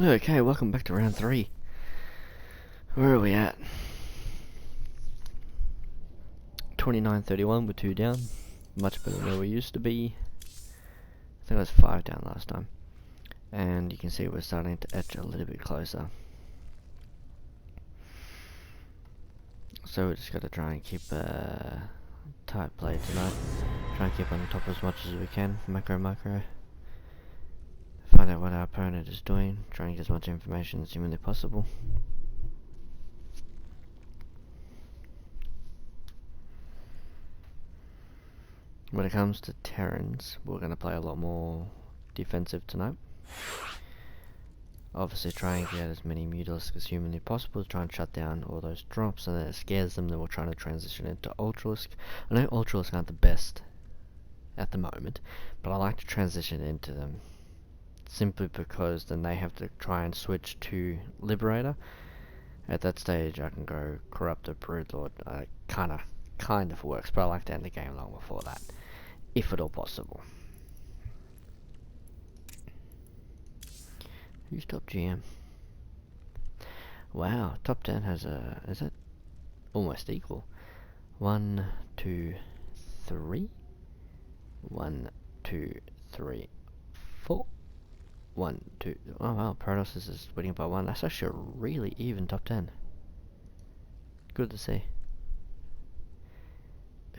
Okay, welcome back to round 3. Where are we at? 29-31 with 2 down. Much better than where we used to be. I think it was 5 down last time. And you can see we're starting to edge a little bit closer. So we just got to try and keep a tight play tonight. Try and keep on top as much as we can. Macro. Find out what our opponent is doing. Try and get as much information as humanly possible. When it comes to Terrans, we're going to play a lot more defensive tonight. Obviously try and get as many Mutalisks as humanly possible to try and shut down all those drops, and then it scares them. Then we're trying to transition into Ultralisk. I know Ultralisk aren't the best at the moment, but I like to transition into them simply because then they have to try and switch to Liberator. At that stage I can go Corruptor, Broodlord. Kind of works, but I like to end the game long before that, if at all possible. Who's top GM? Wow, top 10 has a... is it almost equal? 1, 2, 3? 1, 2, 3, 4. 1, 2... oh wow, Protoss is winning by 1. That's actually a really even top 10. Good to see.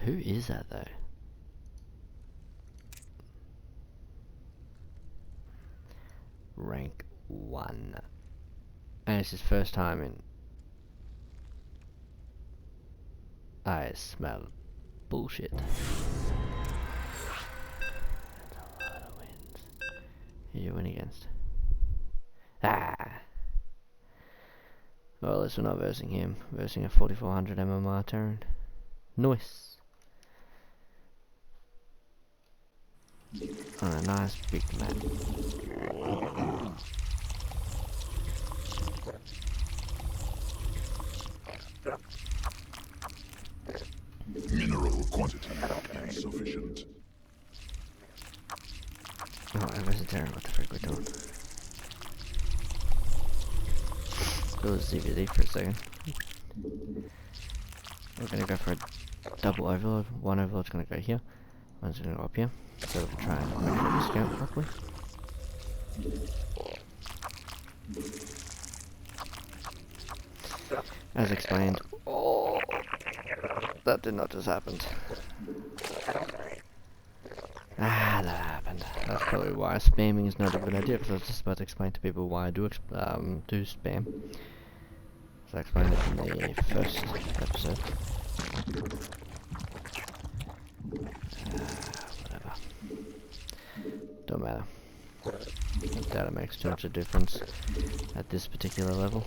Who is that though? Rank 1. And it's his first time in... I smell bullshit. That's a lot of wins. Who you win against? Ah! Well, at least we're not versing him. Versing a 4400 MMR Terran. Nice! On a nice big map. Mineral quantity insufficient. Oh, I was a Terran. What the frick we're doing? It was ZVD for a second. We're gonna go for a double overload. One overload's gonna go here. One's gonna go up here. So we'll try and make sure we scout properly. As explained. Oh, that did not just happen. Ah, that happened. That's probably why spamming is not a good idea, because I was just about to explain to people why I do spam. So I explained it in the first episode. Whatever. Don't matter. I doubt it makes too much of a difference at this particular level.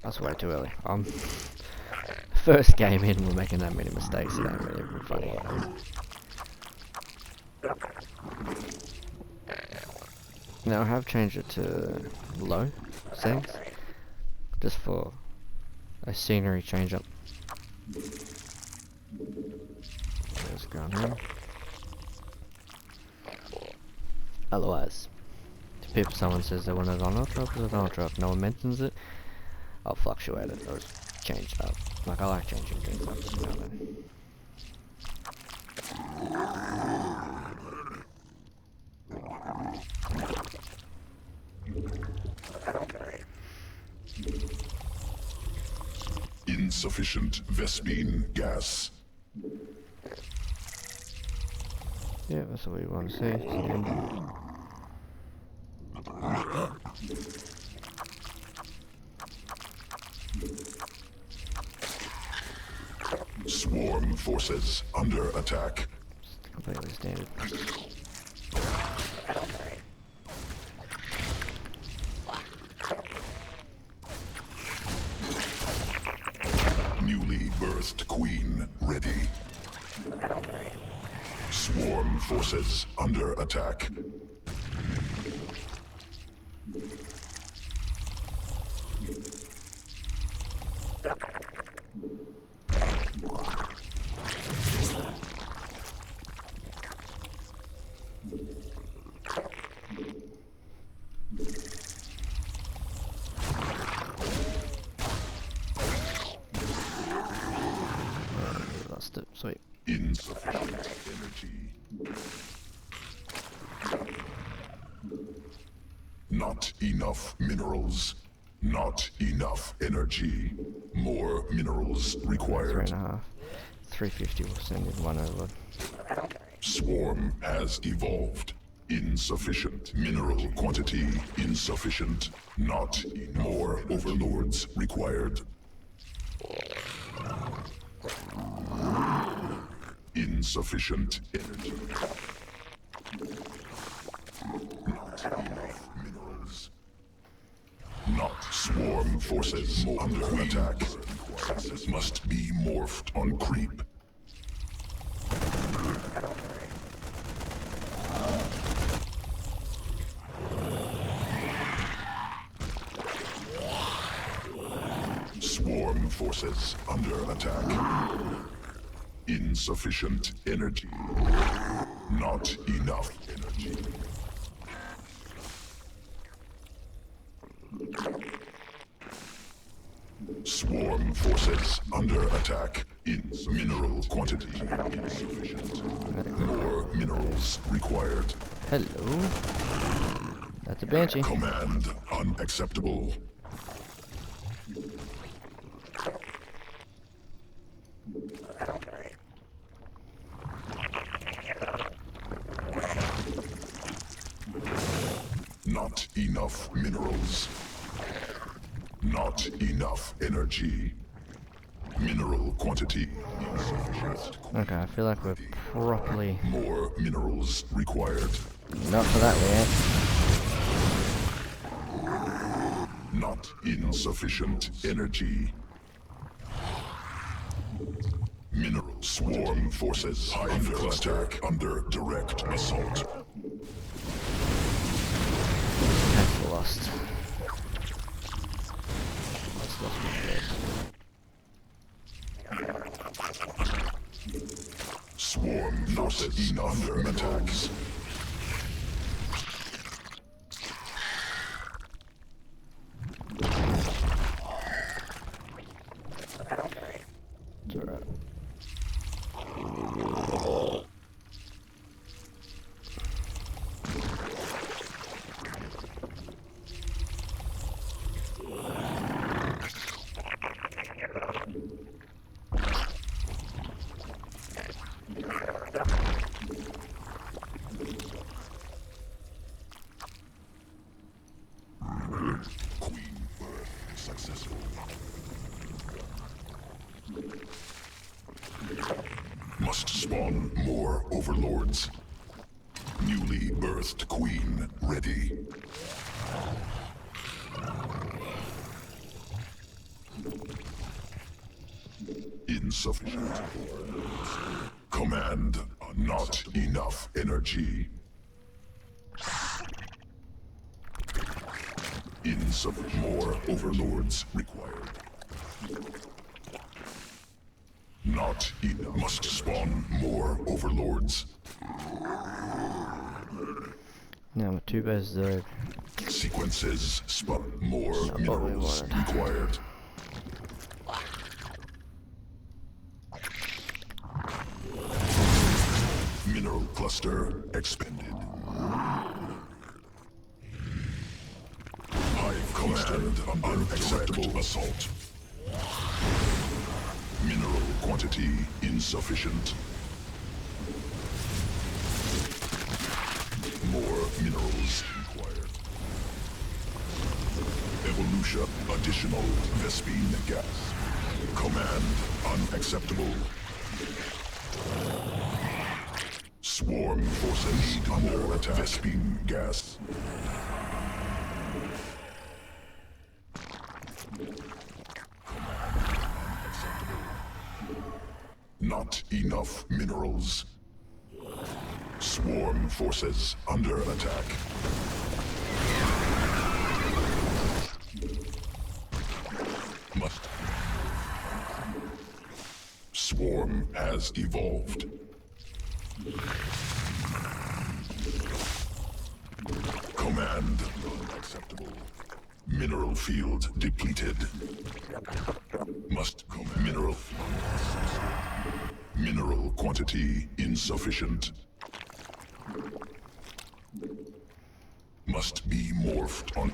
That's way too early. First game in, we're making that many mistakes. It ain't really even funny. Now I have changed it to low settings, just for a scenery change up. There's ground here. Otherwise, if someone says they want it on ultra up, it's on ultra up. No one mentions it, I'll fluctuate it or change it up. Like, I like changing things up every now and then. Insufficient Vespene gas. yeah, that's what we want to see. Swarm forces under attack. Just completely standard. Newly birthed queen ready. Swarm forces under attack. Lost it. Sweet. Insufficient energy. Not enough minerals. Not enough energy. More minerals required. 3.5. 350 will send in one overload. Swarm has evolved. Insufficient mineral quantity. Insufficient. Not more overlords required. Insufficient energy. Not enough minerals. Not swarm forces under attack. Must be morphed on creep. Swarm forces under attack. Insufficient energy. Not enough energy. Swarm forces under attack. In mineral quantity insufficient. More minerals required. Hello. That's a Banshee. Command unacceptable. Not enough minerals. Not enough energy. Mineral quantity insufficient. Okay, I feel like we're properly... More minerals required. Not for that we ain't. Not insufficient energy. Mineral swarm forces under attack. Under direct assault. Have lost. Lost my place. Swarm forces under attacks. It's alright. Queen birth successful. Must spawn more overlords. Newly birthed queen ready. Insufficient. Command not enough energy. More overlords required. Not enough. Must spawn more overlords. Now with 2 bases there. Sequences spawn more Not what we minerals wanted. required. Mineral cluster expended. Hive command unacceptable assault. Mineral quantity insufficient. More minerals required. Evolution additional Vespine gas. Command unacceptable. Swarm forces under attack. Vespine gas. Not enough minerals. Swarm forces under attack. Must Swarm has evolved. Command unacceptable. Mineral field depleted. Must mineral. Mineral quantity insufficient. Must be morphed on.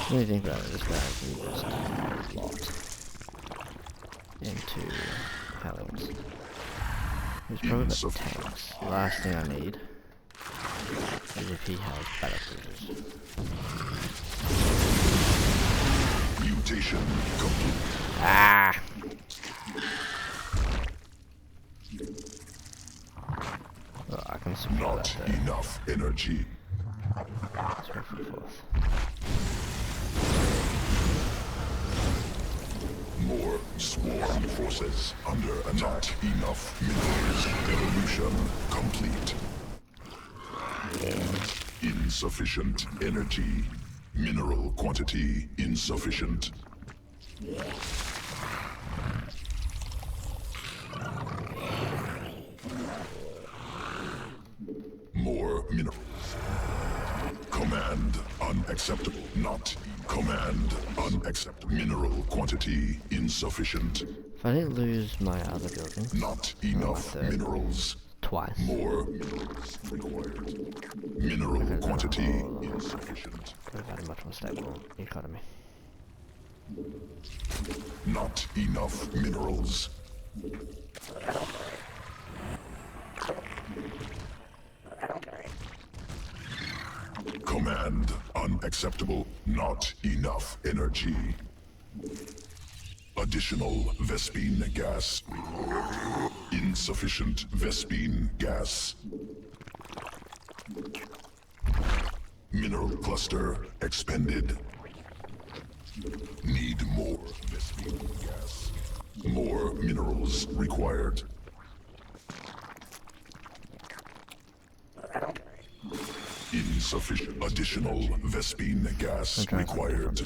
What do you think about this guy can just lot into Hellions? He's probably got tanks. The last thing I need is if he has battle cruisers. Mutation complete. Ah! Well, I can supply Not that there. enough energy. Let's go for the fourth. More swarm forces under attack. Not enough minerals. Evolution complete. Insufficient energy. Mineral quantity insufficient. More minerals. Command unacceptable. Not command unacceptable. Mineral quantity insufficient. If I didn't lose my other buildings, Not enough third. minerals. Twice. More minerals required. Mineral quantity insufficient. Would have had a much more stable economy. Not enough minerals. Command unacceptable. Not enough energy. Additional Vespene gas. Insufficient Vespene gas. Mineral cluster expended. Need more Vespene gas. More minerals required. Insufficient additional Vespene gas required.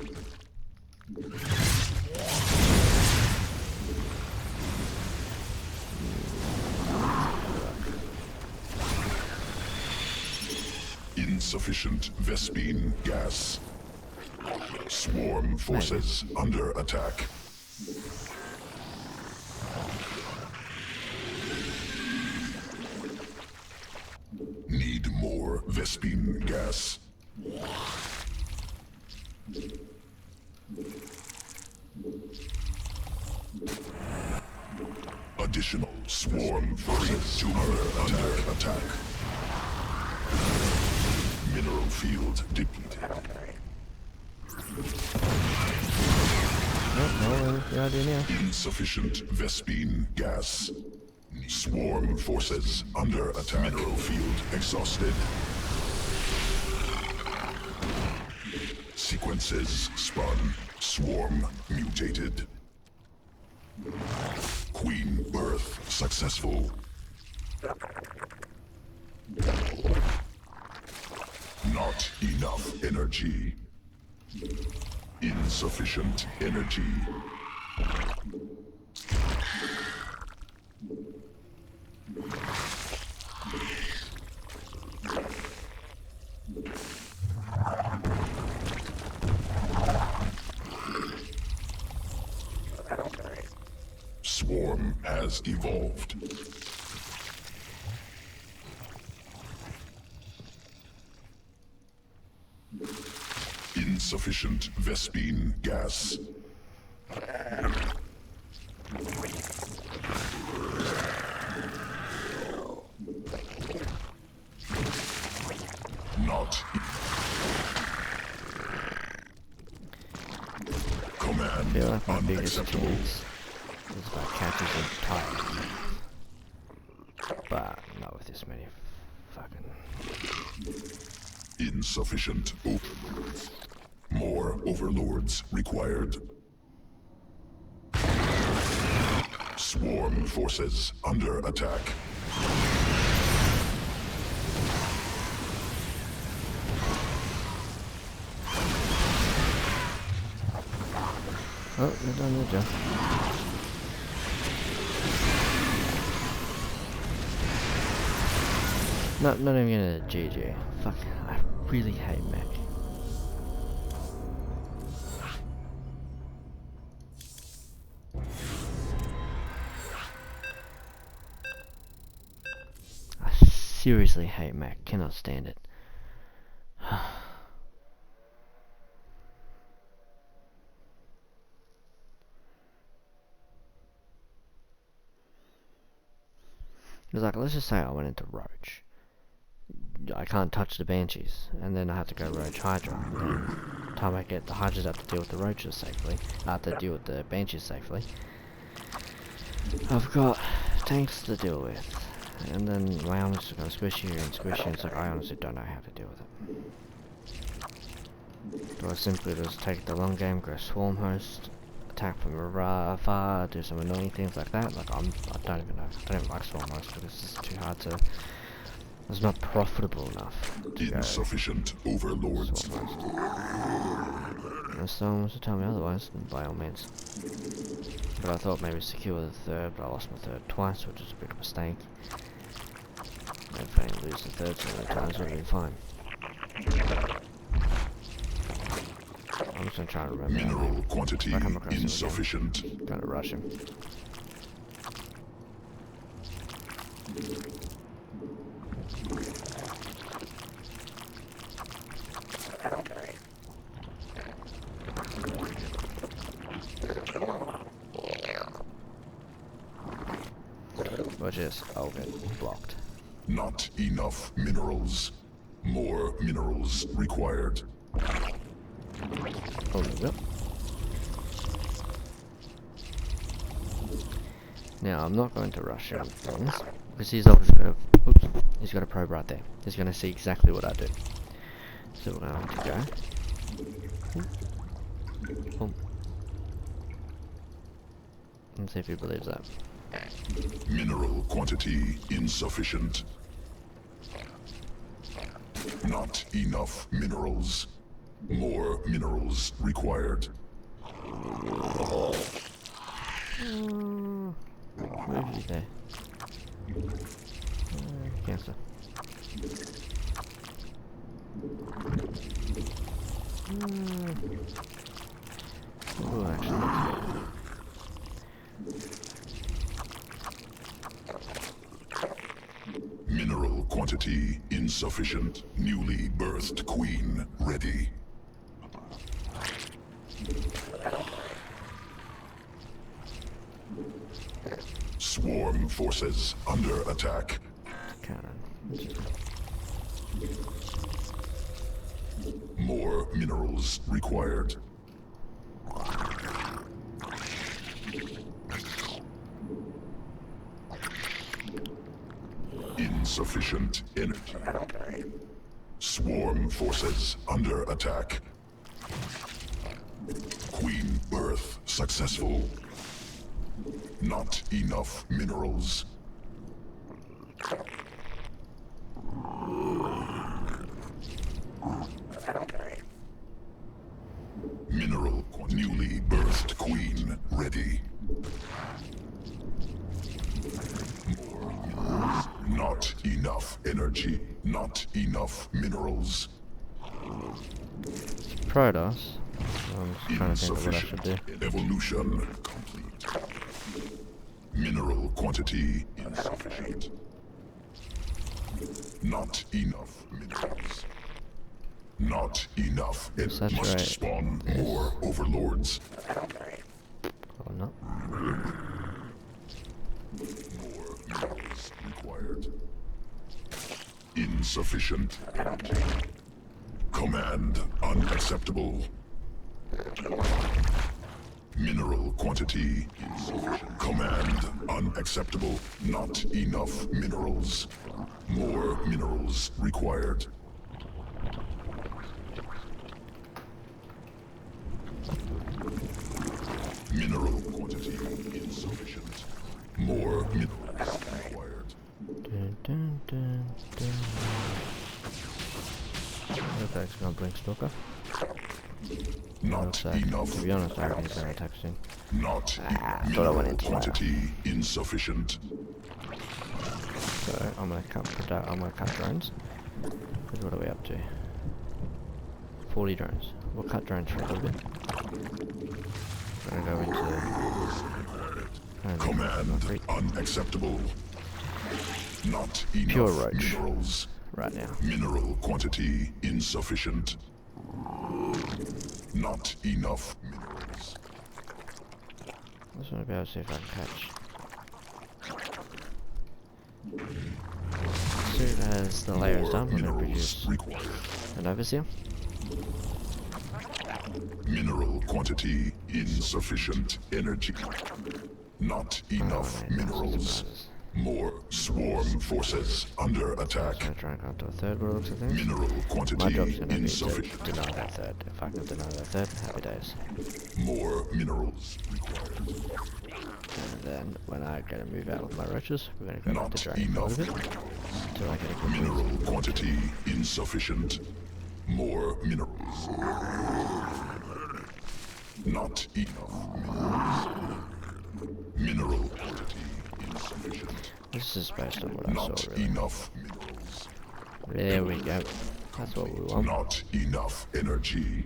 Insufficient Vespene gas. Swarm forces under attack. Need more Vespene gas. Additional swarm forces under attack. Mineral field depleted. No, the idea now. Insufficient Vespene gas. Swarm forces under attack. Mineral field exhausted. Sequences spun. Swarm mutated. Queen birth successful. Not enough energy. Insufficient energy. Swarm has evolved. Insufficient Vespene gas. Not. Command I feel like my biggest unacceptable. chance is if I catches him tight. But not with this many fucking... Insufficient overlords. More overlords required. Swarm forces under attack. Oh, you're done your job. Not even gonna GG. Fuck, I really hate mech. I seriously hate mech, cannot stand it. It's like, let's just say I went into Roach. I can't touch the Banshees, and then I have to go Roach Hydra. And then by the time I get the Hydras up to deal with the Roaches safely, I have to deal with the Banshees safely. I've got tanks to deal with, and then my armor's just gonna squish here and squish here. It's like, I honestly don't know how to deal with it. Do I simply just take the long game, go Swarm Host, attack from afar, do some annoying things like that? Like, I don't even know. I don't even like Swarm Host because it's just too hard to... It's not profitable enough to go Insufficient overlords. Swarm Host. If someone wants to tell me otherwise, then by all means. But I thought maybe secure the third, but I lost my third twice, which is a big mistake. If I didn't lose the third so many times, it would have been fine. I'm just gonna try and remember. Mineral quantity insufficient. I'm gonna rush him. Which is, I'll get blocked. Not enough minerals. More minerals required. Oh, yep. Now, I'm not going to rush him with things, because he's obviously got a, oops, he's got a probe right there. He's going to see exactly what I do. So we're going to go. Boom. Let's see if he believes that. Mineral quantity insufficient. Not enough minerals. More minerals required. Where is he there? Cancer. Oh, actually, that's good. Mineral quantity insufficient. Newly birthed queen ready. Swarm forces under attack. Cannon. More minerals required. Insufficient energy. Swarm forces under attack. Queen birth successful. Not enough minerals. Mineral newly birthed queen ready. More minerals. Not enough energy. Not enough minerals. Protoss. I'm just trying to think of what I should do. Evolution complete. Mineral quantity insufficient. Not enough minerals. Not enough. It Saturate must spawn more overlords. Or not. More minerals required. Insufficient energy. Command unacceptable. Mineral quantity insufficient. Command unacceptable. Not enough minerals. More minerals required. Mineral quantity insufficient. More minerals required. Dun, dun, dun, dun. That's actually gonna blink Stalker. Not To enough. be honest, I reckon he's gonna attack soon. Not I thought I went mineral into quantity insufficient. So I'm gonna cut drones. Because what are we up to? 40 drones. We'll cut drones for a little bit. I'm gonna go into Command unacceptable. Not enough Pure roach. minerals. right now. Mineral quantity insufficient. Not enough minerals. I just want to be able to see if I can catch. As soon as the layer is done, we're going to produce required. an overseer. Mineral quantity insufficient. Energy. Not enough Oh, no, minerals. surprises. More swarm forces under I'm attack. going to try and go to a third by the looks of things. Mineral My quantity job's going to be to insufficient. deny that third. If I can deny that third, happy days. More minerals required. And then when I get a move out with my roaches, we're going to go back Not to draining for a enough. little bit until I get a good Mineral move. quantity insufficient. More minerals. Not enough minerals. Mineral quantity insufficient. This is based on what I Not saw, really. enough minerals. There we go. That's what we want. Not enough energy.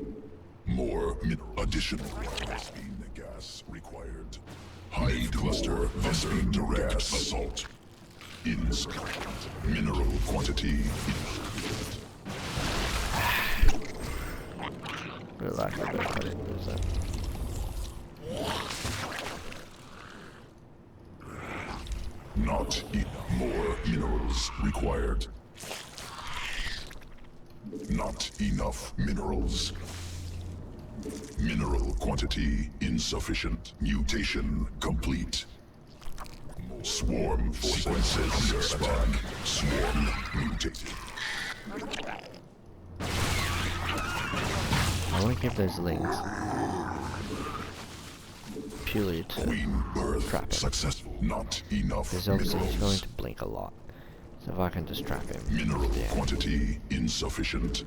More additional Vespine gas required. Hive cluster Vespine direct assault. Insufficient. Mineral quantity insufficient. Really like the best I didn't lose that. Not more minerals required. Not enough minerals. Mineral quantity insufficient. Mutation complete. Swarm sequences under attack. Swarm mutated. I want to give those links purely to Queen birth trap him. successful. Not enough Because obviously he's going minerals. to blink a lot. So if I can just trap him. Mineral yeah. quantity insufficient.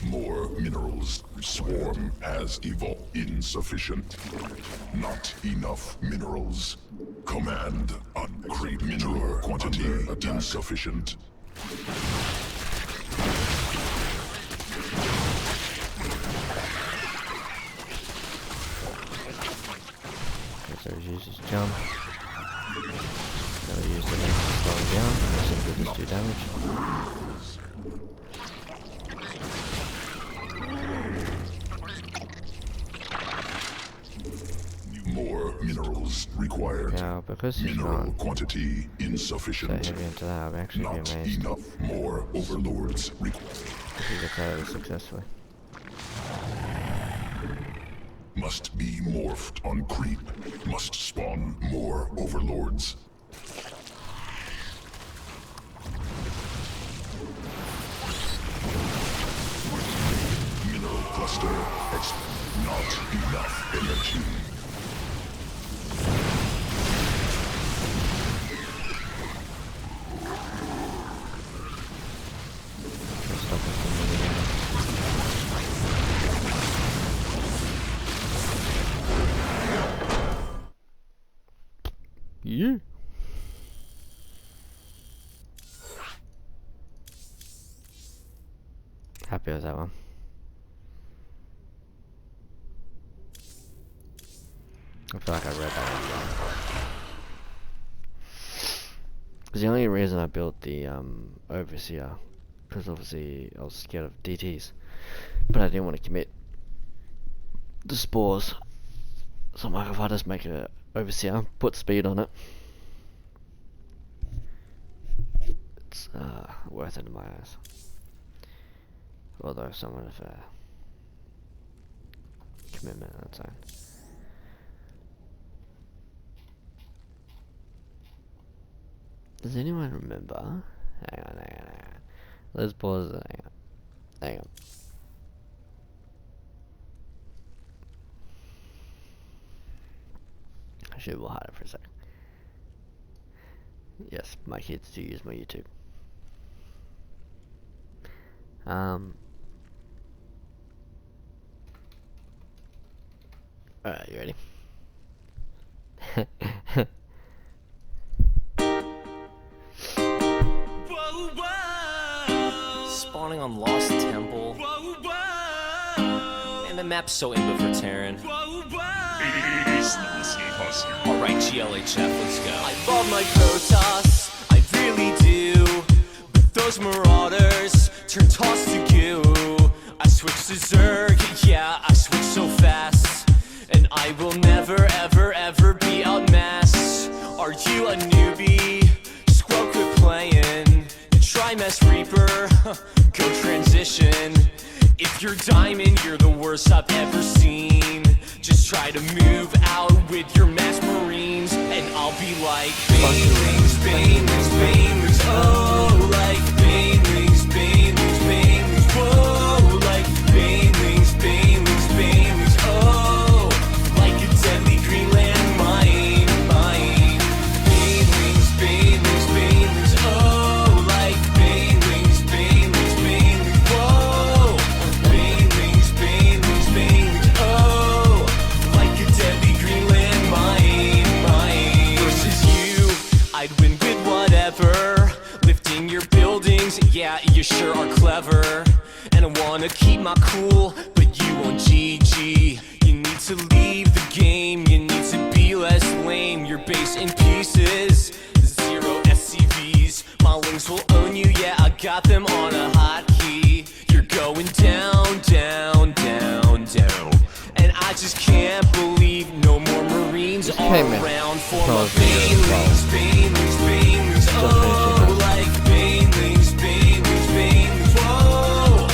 More minerals. Swarm has evolved. Insufficient. Not enough minerals. Command uncreep. Mineral quantity insufficient. Okay, so he uses jump. Now we use the link to slow him down. Let's see if we just do damage. More minerals required. Now, because he's Mineral gone quantity so insufficient. heavy into that, I'll actually be Not amazed enough more overlords required. if he gets out of this successfully. Must be morphed on creep. Must spawn more overlords. Mineral cluster. Not enough energy. Let's stop him from moving around. Yeah. Happy with that one. I feel like I read that one wrong. Because the only reason I built the Overseer, because obviously I was scared of DTs, but I didn't want to commit the spores. So I'm like, if I just make a Overseer, put speed on it, it's worth it in my eyes. Although somewhat of a commitment on its own. Does anyone remember? Hang on. Let's pause it. Hang on. Actually, we'll hide it for a second. Yes, my kids do use my YouTube. Alright, you ready? Spawning on Lost Temple. Man, the map's so imba for Terran. Alright, GLHF, let's go. I love my Protoss, I really do. But those Marauders turn Toss to goo. I switched to Zerg, yeah, I switched so fast. And I will never, ever, ever be outmassed. Are you a newbie? Squad quit playing. Try Mess Reaper, go transition. If you're Diamond, you're the worst I've ever seen. Just try to move out with your Mass Marines, and I'll be like Banelings, Banelings, Banelings, oh, like Banelings, Banelings, Banelings, whoa, like Banelings, Banelings, Banelings, oh, like a deadly green landmine, mine. Banelings, Banelings, Banelings, oh, like Banelings, Banelings, Banelings, whoa, Banelings, Banelings, Banelings, oh, like a deadly green landmine, mine. Versus you, I'd win with whatever. Lifting your buildings, yeah, you sure are clever. And I wanna keep my cool, but you won't GG. You need to leave the game, you need to be less lame. Your base in pieces, 0 SCVs. My links will own you, yeah, I got them on a hotkey. You're going down, down, down, down. And I just can't believe no more Marines are man. around for That my was really good. Banelings, Banelings, Banelings, oh, like Banelings, Banelings, Banelings, whoa,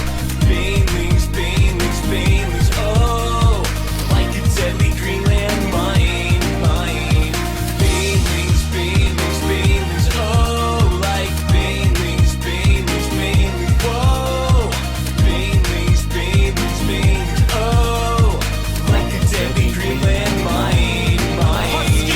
Banelings, Banelings, Banelings, oh, like a deadly green landmine, mine. Banelings, Banelings, Banelings, oh, like Banelings, Banelings, Banelings, whoa, Banelings, Banelings, Banelings, oh, like a deadly green landmine, mine.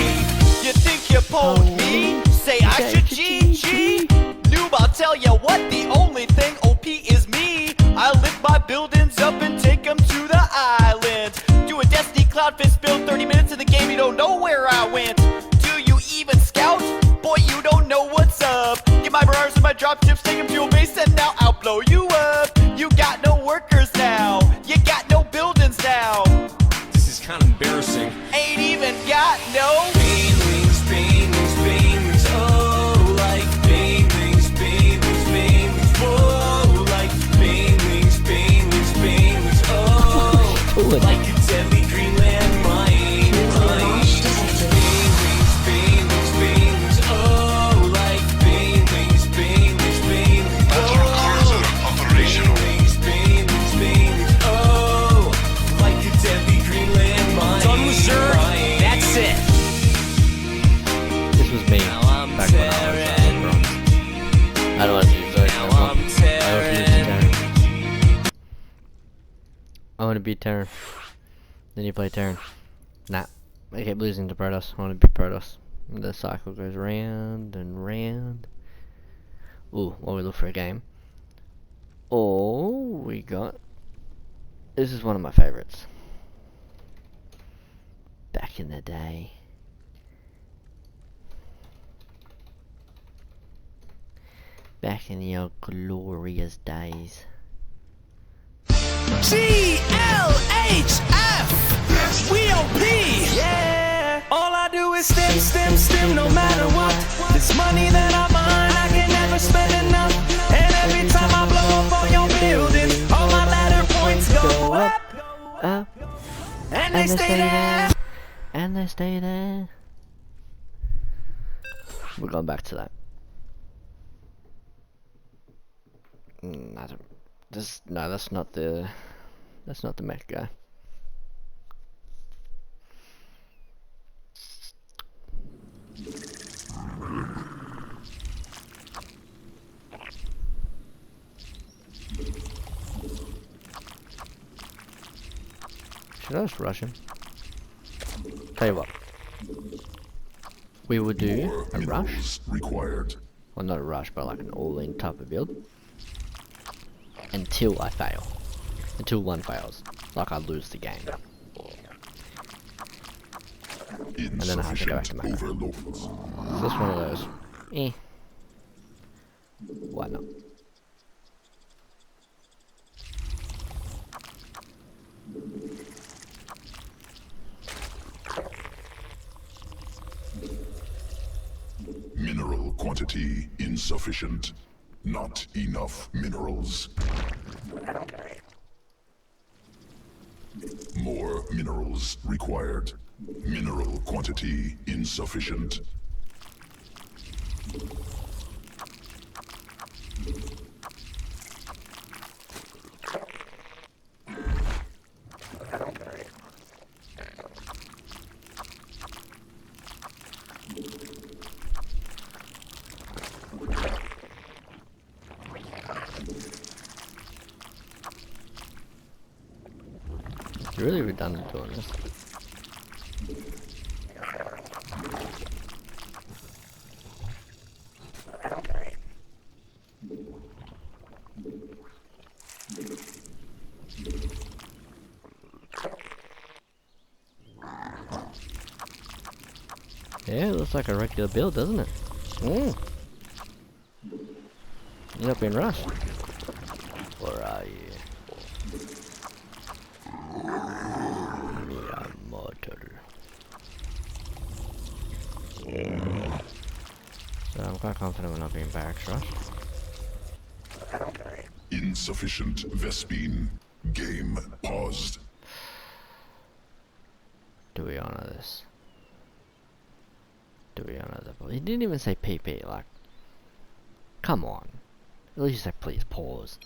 You think you pwned me? Say I should GG. Noob, I'll tell ya what, the only thing OP is me. I lift my buildings up and take them to the island. Do a Destiny Cloud Fist build, 30 minutes in the game, you don't know where I went. Do you even scout? Boy, you don't know what's up. Get my Marauders and my drop tips, take them to a base, and now I'll blow you up. You got no workers now, you got no buildings now. This is kind of embarrassing. Ain't even got no Banelings, Banelings, Banelings, oh, like Banelings, Banelings, Banelings, whoa, like Banelings, Banelings, Banelings, oh, like a deadly green landmine, mine. Banelings, Banelings, Banelings, oh, like Banelings, Banelings, Banelings, oh, Banelings, Banelings, Banelings, oh, like a deadly green landmine. Done with Zerg, that's it. This was me Now I'm back when I was Terran. bronze. I don't want to use Zerg Now anymore. I'm I Terran. refuse Terran. I want to be Terran. Then you play Terran. Nah. I keep losing to Protoss. I want to be Protoss. The cycle goes round and round. Ooh, while we look for a game. Oh, we got... This is one of my favorites. Back in the day. Back in the old glorious days. GLHF! We OP! Yeah! All I do is stim, stim, stim, no matter what. This money that I mine, I can never spend enough. And every time I blow up all your buildings, all my ladder points go up. Up. And they stay there. And they stay there. We're going back to that. I don't. No, that's not the. That's not the mech guy. Should I just rush him? Tell you what. We would do More a rush. minerals required. Well, not a rush, but like an all-in type of build. until I fail. Until one fails. Like I lose the game. And then I have to go back to macro. Overlords. So this one of those. Eh. Why not? Mineral quantity insufficient. Not enough minerals. More minerals required. Mineral quantity insufficient. It's really redundant doing this. Yeah, it looks like a regular build, doesn't it? You're not being rushed. Where are you? Miyamoto. So I'm quite confident we're not being barracks rushed. Insufficient Vespine. Game paused. Do we honor this? Do we honor the... He didn't even say PP, like... Come on. At least say please pause.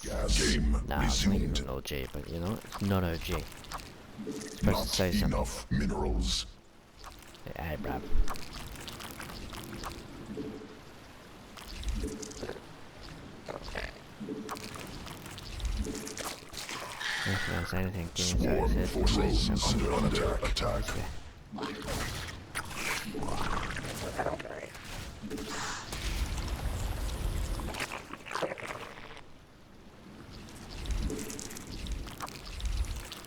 Game Nah, it's not even resumed. an OG, but you know, it's not OG. It's supposed to Not say something. enough minerals. Hey, bruv. If you don't say anything, give me Swarm a forces under attack.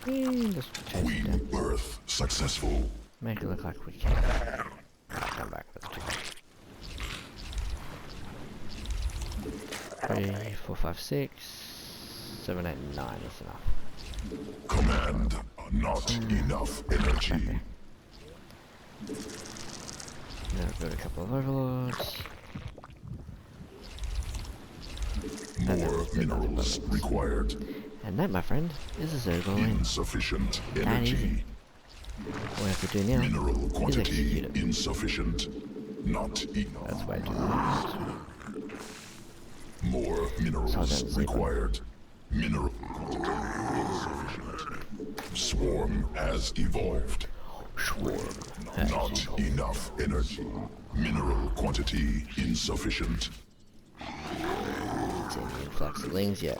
Just change it Queen down. birth successful. Make it look like we can. Come back, let's do it. 3, 4, 5, 6, 7, 8, 9, that's enough. Command. Not enough energy. Now build a couple of overlords. And then More let's do nothing but minerals minerals. required. And that, my friend, is a Zergo win. Insufficient That energy. easy. All we have to do now Mineral is quantity execute it. insufficient. Not enough. That's way too much. More So minerals then zero. required. Mineral quantity insufficient. Swarm has evolved. Swarm. Not enough energy. Mineral quantity insufficient. It's in the influx of lings yet.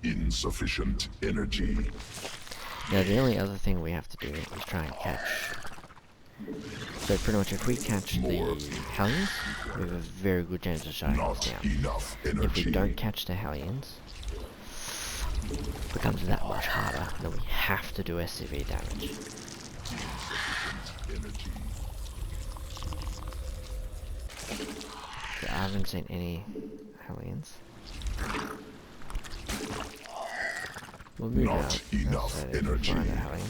Insufficient energy. Now the only other thing we have to do is try and catch. So pretty much if we catch the Hellions, we have a very good chance of shutting this Not down. enough If energy. we don't catch the Hellions, it becomes that much harder. Then we have to do SCV damage. Energy. So I haven't seen any Hellions. We'll move Not out. enough So if we energy. find a Hellion.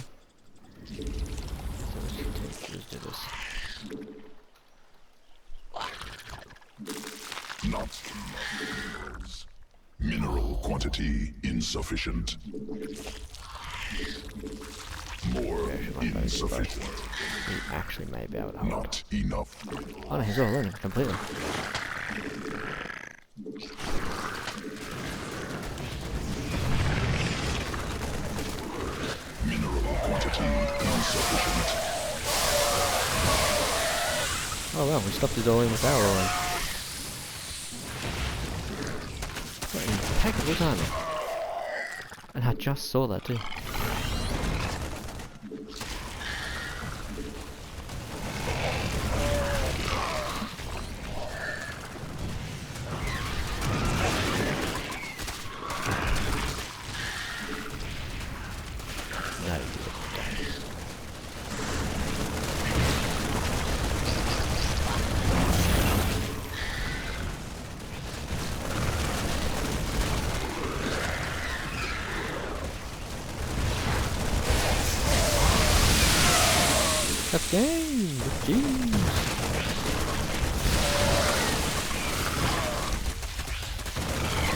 So let's do this. Not enough minerals. Mineral quantity insufficient. More insufficient. We actually may be able to hold. Not enough. Oh no, he's all in completely. Mineral quantity insufficient. Oh wow, we stopped his all in with our all in. What impeccable timing. And I just saw that too. this game. Jeez.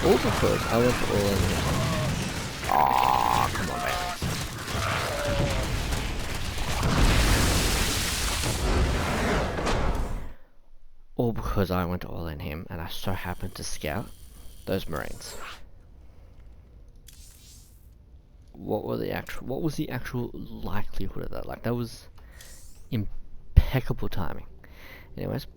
All because I went for all in. Ah, come on, man. All because I went all in him, and I so happened to scout those Marines. What was the actual likelihood of that? Like, that was impeccable timing. Anyways.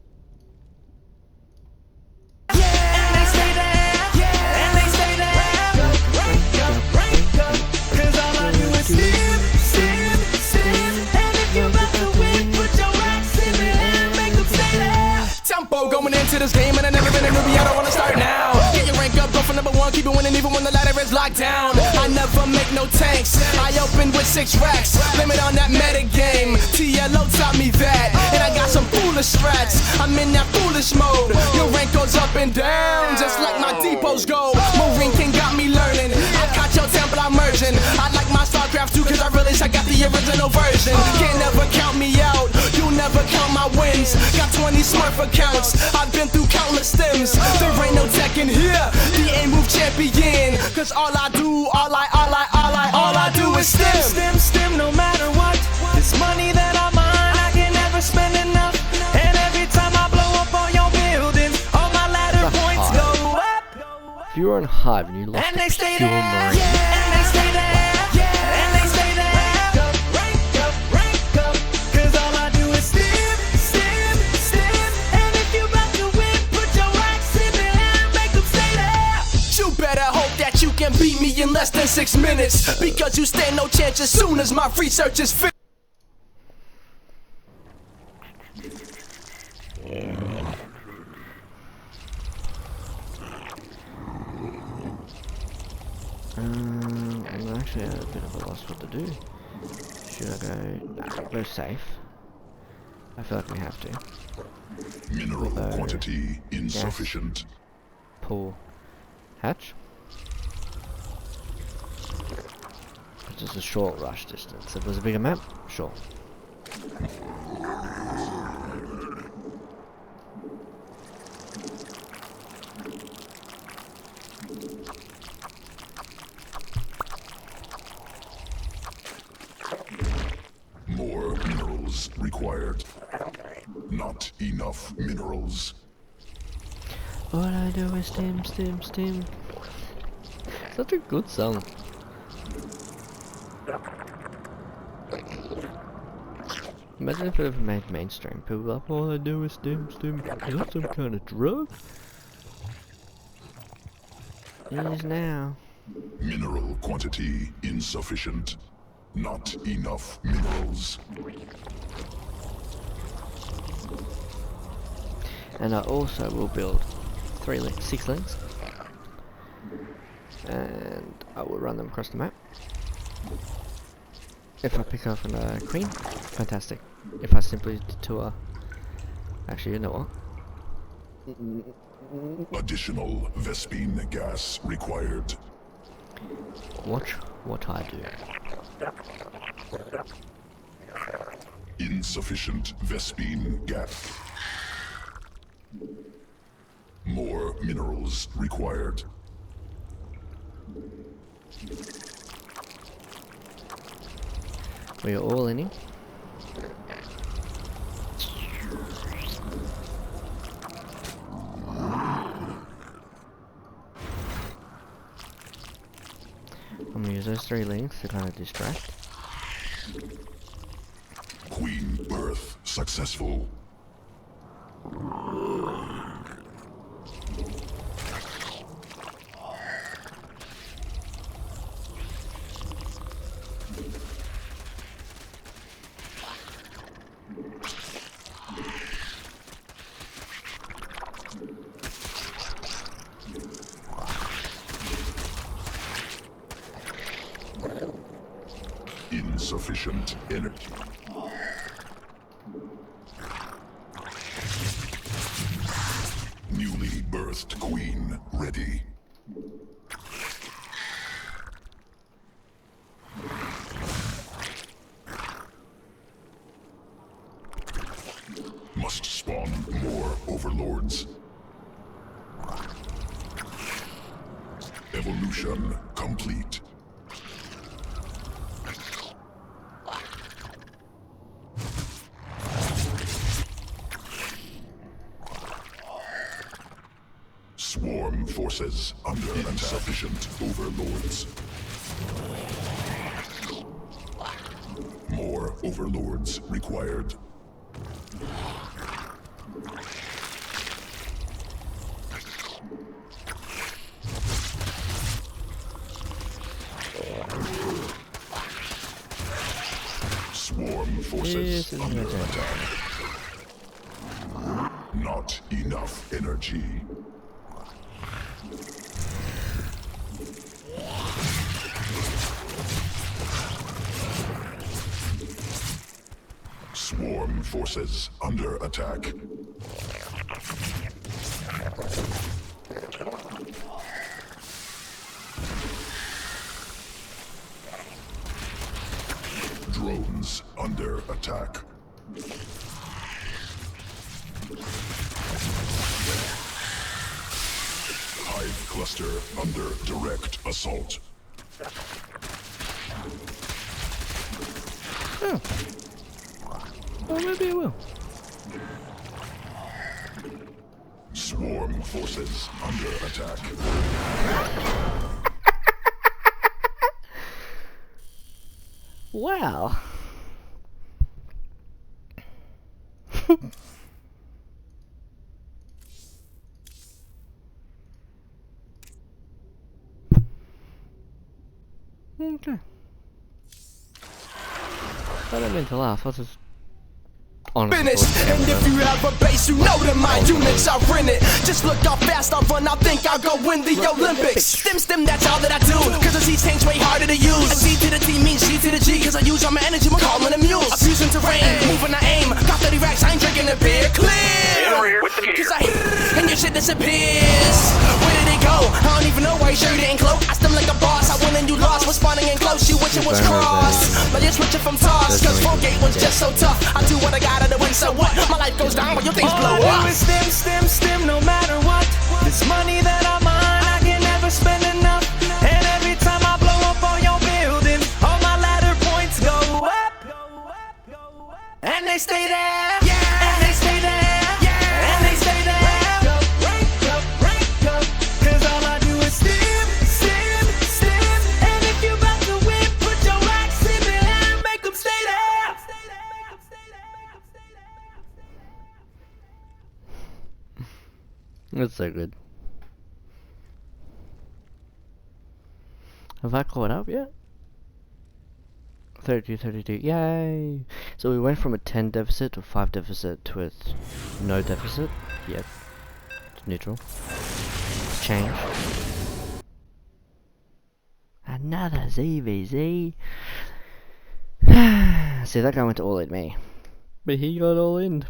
Tempo going into this game, and I never been a newbie, I don't wanna start now. Get your rank up, go for number one, keep it winning even when the ladder is locked down. I never make no tanks, I open with 6 racks. Limit on that meta game, TLO taught me that. And I got some foolish strats, I'm in that foolish mode. Your rank goes up and down, just like my depots go. Marine King got me learning, I caught your temple, I'm merging. I like my StarCraft too, cause I realize I got the original version. Can't never count me out, you never count my wins. Got 20 Smurf accounts, I've been through countless stems. There ain't no tech in here, the A-move champion. Cause all I do is stem, no matter what. This money that I'm on, I can never spend enough. And every time I blow up on your building, all my ladder points go up. If you were on Hive and you lost And a they stay pure there, Marine, and they stay there, and they stay there. Rank up, cause all I do is stem. And if you about to win, put your racks in the air, make them stay there. You better hope that you can beat me in less than 6 minutes, because you stand no chance as soon as my research is finished. I'm actually at a bit of a loss what to do. Should I go? Nah, go safe. I feel like we have to. Mineral quantity insufficient. Pull hatch. It's just a short rush distance. If it was a bigger map, sure. More minerals required. Not enough minerals. All I do is stem. Such a good song. Imagine if it ever made mainstream. People were like, all I do is stem. Is that some kind of drug? It is now. Mineral quantity insufficient. Not enough minerals. And I also will build 6 links. And I will run them across the map. If I pick up a queen, fantastic. If I simply detour, actually, you know what? Additional Vespene gas required. Watch what I do. Insufficient Vespene gas. More minerals required. We are all in. I'm gonna use those 3 links to kind of distract. Queen birth successful. Insufficient energy. Newly birthed queen ready. Evolution complete. Swarm forces under insufficient overlords. More overlords required. Swarm forces under attack. Not enough energy. Swarm forces under attack. Drones under attack. Hive cluster under direct assault. Oh. Well, maybe I will. Swarm forces under attack. Wow. Okay. I don't mean to laugh, I was just honestly Finished. And if you have a base, you know that my units are in it. Just look how fast I run, I think I'll go win the Olympics. Stim, that's all that I do. Cause the Z tanks way harder to use. A Z to the T means G to the G. Cause I use all my energy, we're calling them mules. Abusing terrain, moving I aim. Got 30 racks, I ain't drinking a beer. Clear! Cause I hit and your shit disappears. Where did it go? I don't even know why your shirt didn't cloak. I stem like a boss, I win and you lost. Responding in close, you wish it was crossed. But you're switching from toss. Cause 4-gate was just so tough. I do what I gotta do and so what? My life goes down when your things blow up. All I do is stim, no matter what. This money that I'm on, I can never spend enough. And every time I blow up on your building, all my ladder points go up. And they stay there. Yeah. And they stay there. Yeah. And they stay there. Rank up. Cause all I do is stim. And if you about to win, put your racks in the air and make them stay there. That's so good. Have I caught up yet? 32, yay! So we went from a 10 deficit to a 5 deficit to a no deficit. Yep. It's neutral. Change. Another ZVZ. See, that guy went to all in me. But he got all in.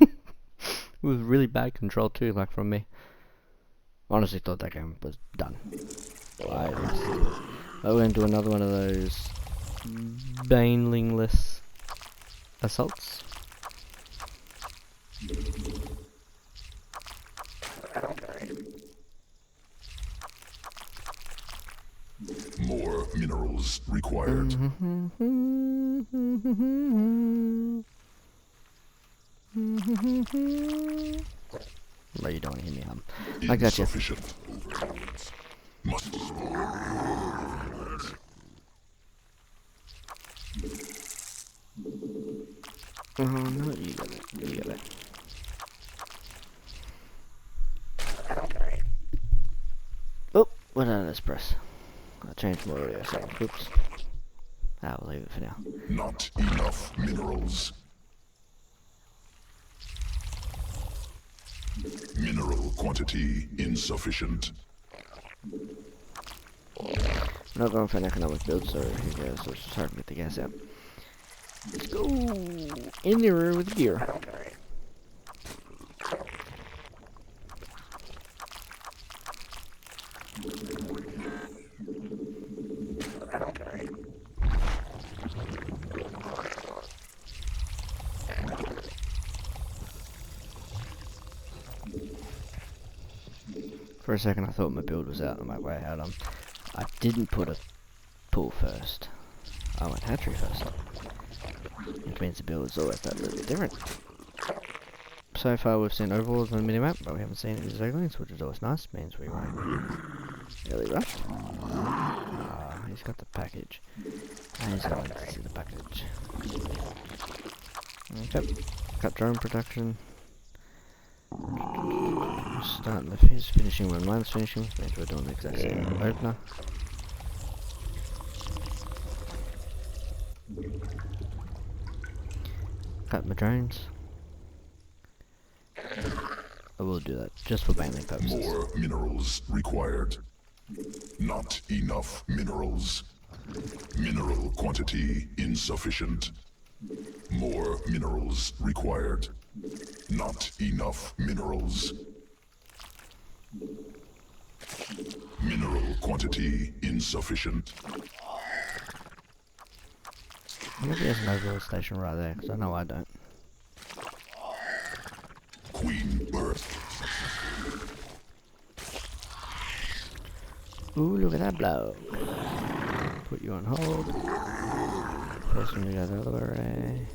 It was really bad control too, like from me. Honestly thought that game was done. We're going to do another one of those banelingless assaults. More minerals required. But you don't want to hear me hum. I got you. Insufficient overlords. Must Oh no, you got it. Oh, what did I just press? I changed my audio settings. Oops. I'll leave it for now. not enough minerals. Mineral quantity insufficient. I'm not going for an economic build, so who cares? Let's just hard to get the gas out. Let's go in there with gear. For a second I thought my build was out. I'm like, wait, hold on. I didn't put a pool first. I went hatchery first. Which means the build is always that little bit different. So far we've seen overalls on the minimap, but we haven't seen any Zeglings, which is always nice. Means we won't really rush. He's got the package. And he's going to see the package. Okay. Got drone protection. Starting the he's finishing when mine's finishing, which means we're doing the exact same opener. Cut my drones. I will do that just for bailing purposes. More minerals required. Not enough minerals. Mineral quantity insufficient. More minerals required. Not enough minerals. Mineral quantity insufficient. Maybe there's an overall station right there, because I know I don't. Queen birth. Ooh, look at that blow. Put you on hold. Person you got the other way.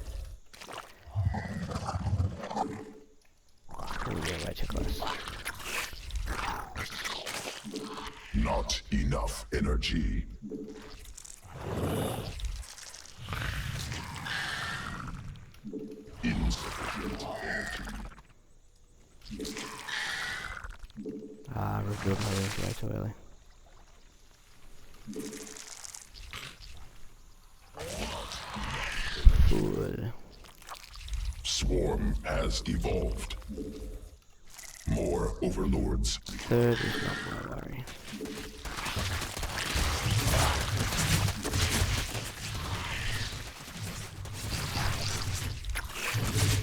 Ooh, you're way too close. Not enough energy. Insufficient energy. Ah, revealed my roof way too early. Fool. Swarm has evolved. More overlords. Third is not my worry.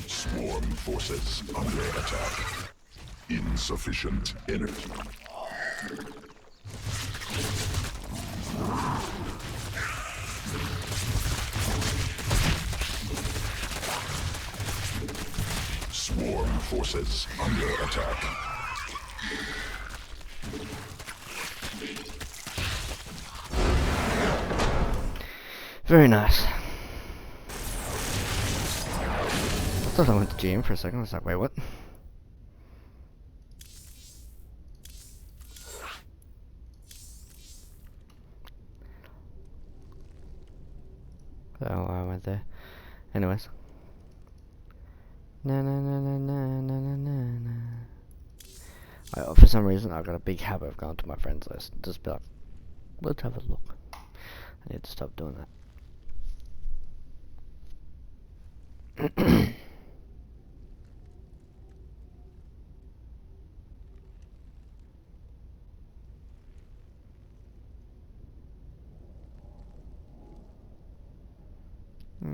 Swarm forces under attack. Insufficient energy. Swarm forces under attack. Very nice. I thought I went to GM for a second. I was like, wait, what? Oh, I went there. Anyways. Na na na na na na na na na. For some reason, I've got a big habit of going to my friends list. Just be like, let's have a look. I need to stop doing that.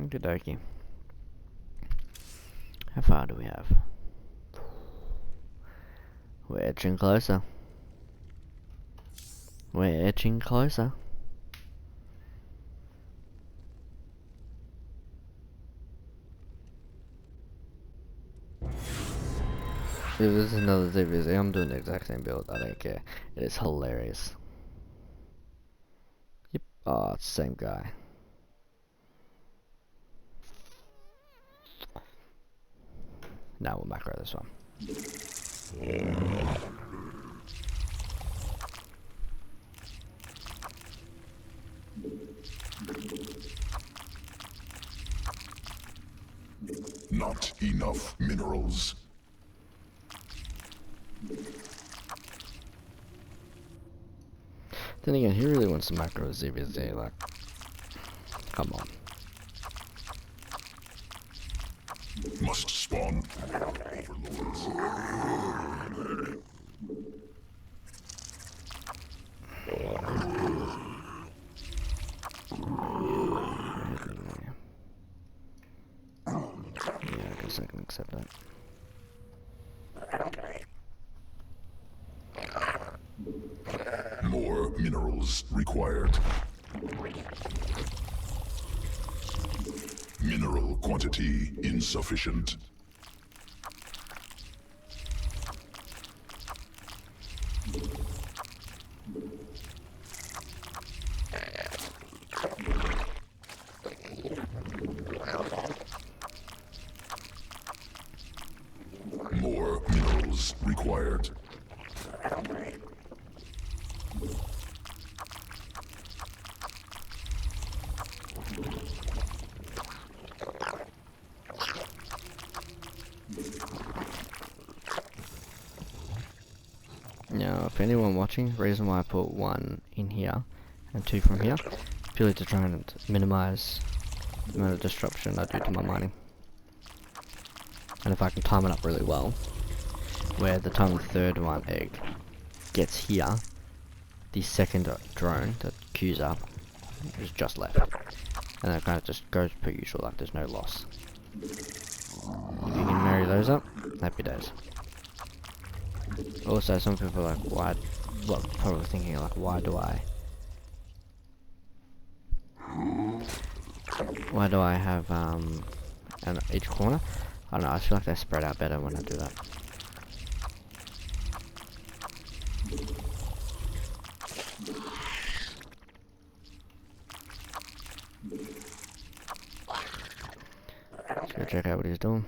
Good dokie. How far do we have? We're edging closer. We're edging closer. If this is another ZVZ, I'm doing the exact same build. I don't care. It is hilarious. Yep. Oh, it's the same guy. Now we'll macro this one. Not enough minerals. Then again, he really wants to macro ZVZ, like, come on. Must spawn overlords. Yeah, I guess I can accept that. More minerals required. Mineral quantity insufficient. for anyone watching, the reason why I put 1 in here and 2 from here, purely to try and minimize the amount of disruption I do to my mining. And if I can time it up really well, where the time the third one egg gets here, the second drone that queues up is just left. And that kind of just goes per usual, like there's no loss. If you can marry those up, happy days. Also, some people are like, probably thinking like, why do I have and each corner? I don't know, I feel like they spread out better when I do that. Let's go check out what he's doing.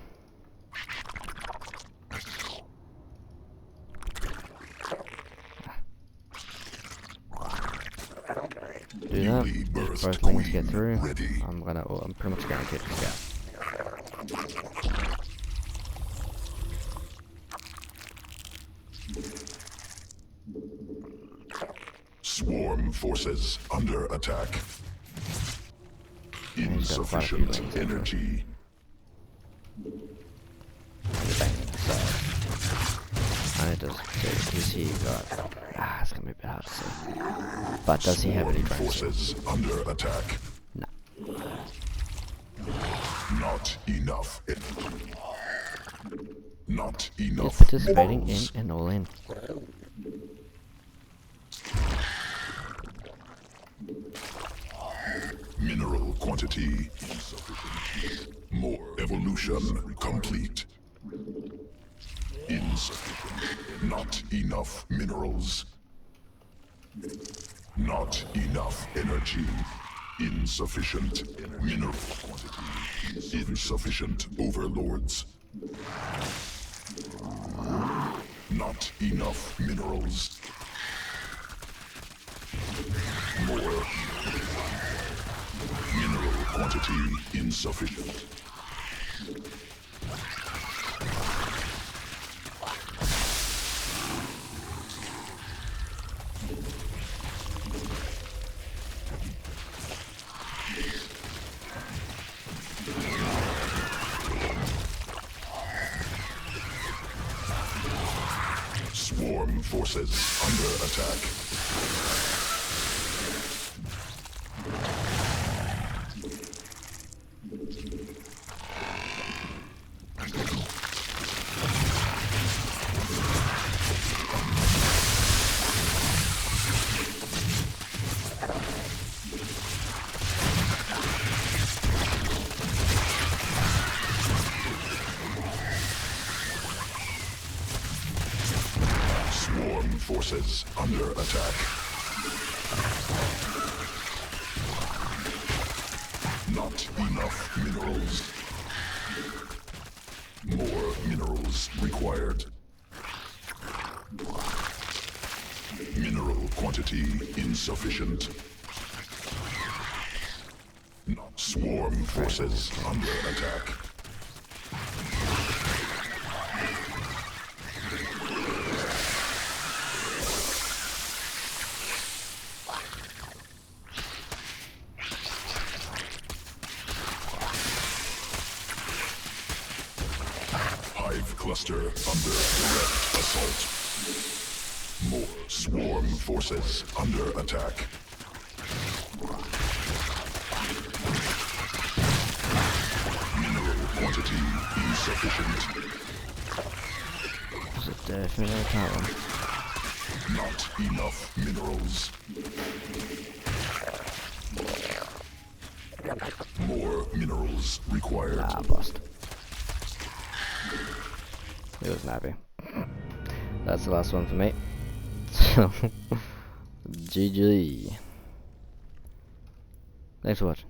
Do that. If both lanes get through, I'm pretty much guaranteed to scout. Swarm forces under attack. He's got quite a few lanes Insufficient energy. I need to see, is he got... it's gonna be a bit hard to see. But does he have any drones? Forces under attack. No. Not enough energy. Not He's enough participating in minerals. an all-in. Mineral quantity insufficient. More evolution complete. Insufficient. Not enough minerals. Not enough energy. Insufficient mineral quantity. Insufficient overlords. Not enough minerals. More mineral quantity insufficient. Swarm forces under attack. Swarm forces under attack. Not enough minerals. More minerals required. Mineral quantity insufficient. Not swarm forces under attack. Hive cluster under direct assault. More swarm forces under attack. Mineral quantity insufficient. Is it definitely a tower? Not enough minerals. More minerals required. Ah, bust. He wasn't happy. That's the last one for me. So, GG. Thanks for watching.